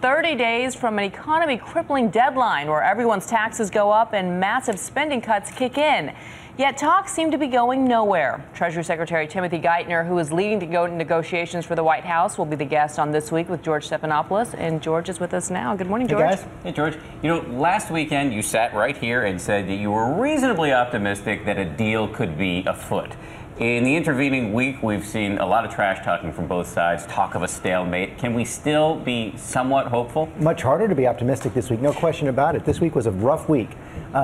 30 days from an economy-crippling deadline where everyone's taxes go up and massive spending cuts kick in. Yet talks seem to be going nowhere. Treasury Secretary Timothy Geithner, who is leading negotiations for the White House, will be the guest on This Week with George Stephanopoulos. And George is with us now. Good morning, George. Hey, guys. Hey, George. You know, last weekend you sat right here and said that you were reasonably optimistic that a deal could be afoot. In the intervening week, we've seen a lot of trash talking from both sides, talk of a stalemate. Can we still be somewhat hopeful? Much harder to be optimistic this week, no question about it. This week was a rough week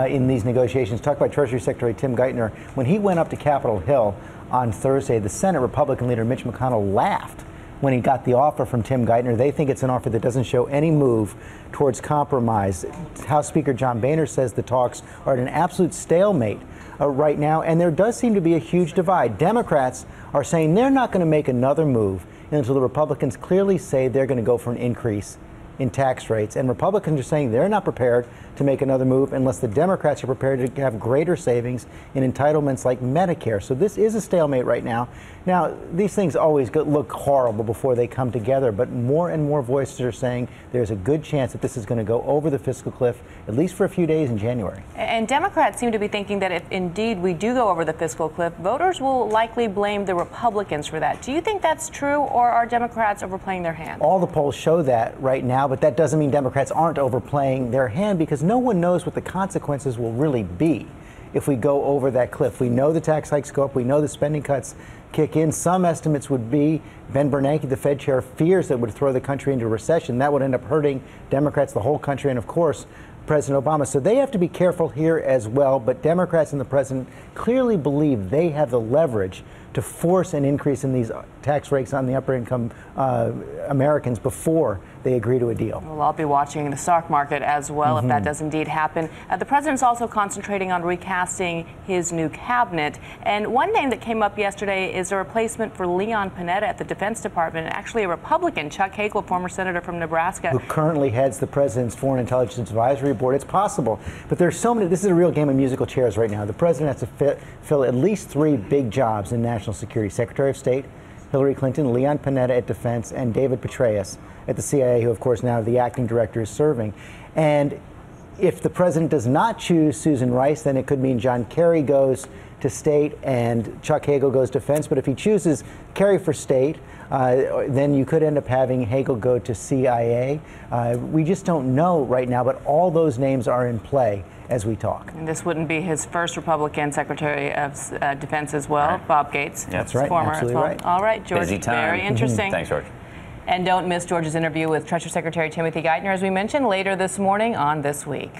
in these negotiations. Talked by Treasury Secretary Tim Geithner. When he went up to Capitol Hill on Thursday, the Senate Republican leader Mitch McConnell laughed when he got the offer from Tim Geithner. They think it's an offer that doesn't show any move towards compromise. House Speaker John Boehner says the talks are at an absolute stalemate right now, and there does seem to be a huge divide. Democrats are saying they're not going to make another move until the Republicans clearly say they're going to go for an increase in tax rates, and Republicans are saying they're not prepared to make another move unless the Democrats are prepared to have greater savings in entitlements like Medicare. So this is a stalemate right now. Now, these things always look horrible before they come together, but more and more voices are saying there's a good chance that this is going to go over the fiscal cliff, at least for a few days in January. And Democrats seem to be thinking that if indeed we do go over the fiscal cliff, voters will likely blame the Republicans for that. Do you think that's true, or are Democrats overplaying their hand? All the polls show that right now, but that doesn't mean Democrats aren't overplaying their hand, because no one knows what the consequences will really be if we go over that cliff. We know the tax hikes go up. We know the spending cuts kick in. Some estimates would be Ben Bernanke, the Fed chair, fears that would throw the country into recession. That would end up hurting Democrats, the whole country, and of course, President Obama. So they have to be careful here as well. But Democrats and the president clearly believe they have the leverage to force an increase in these tax rates on the upper income Americans before they agree to a deal. Well, I'll be watching the stock market as well if that does indeed happen. The president's also concentrating on recasting his new cabinet. And one name that came up yesterday is a replacement for Leon Panetta at the Defense Department, and actually a Republican, Chuck Hagel, former senator from Nebraska, who currently heads the president's Foreign Intelligence Advisory Board. It's possible, but there's so many. This is a real game of musical chairs right now. The president has to fill at least 3 big jobs in national security: Secretary of State Hillary Clinton, Leon Panetta at Defense, and David Petraeus at the CIA, who, of course, now the acting director is serving. And if the president does not choose Susan Rice, then it could mean John Kerry goes to State and Chuck Hagel goes Defense. But if he chooses Kerry for State, then you could end up having Hagel go to CIA. We just don't know right now, but all those names are in play as we talk. And this wouldn't be his first Republican Secretary of Defense as well, right. Bob Gates. Yep. That's right, former absolutely as well. right. All right, George, Busy time. Very interesting. Thanks, George. And don't miss George's interview with Treasury Secretary Timothy Geithner, as we mentioned, later this morning on This Week.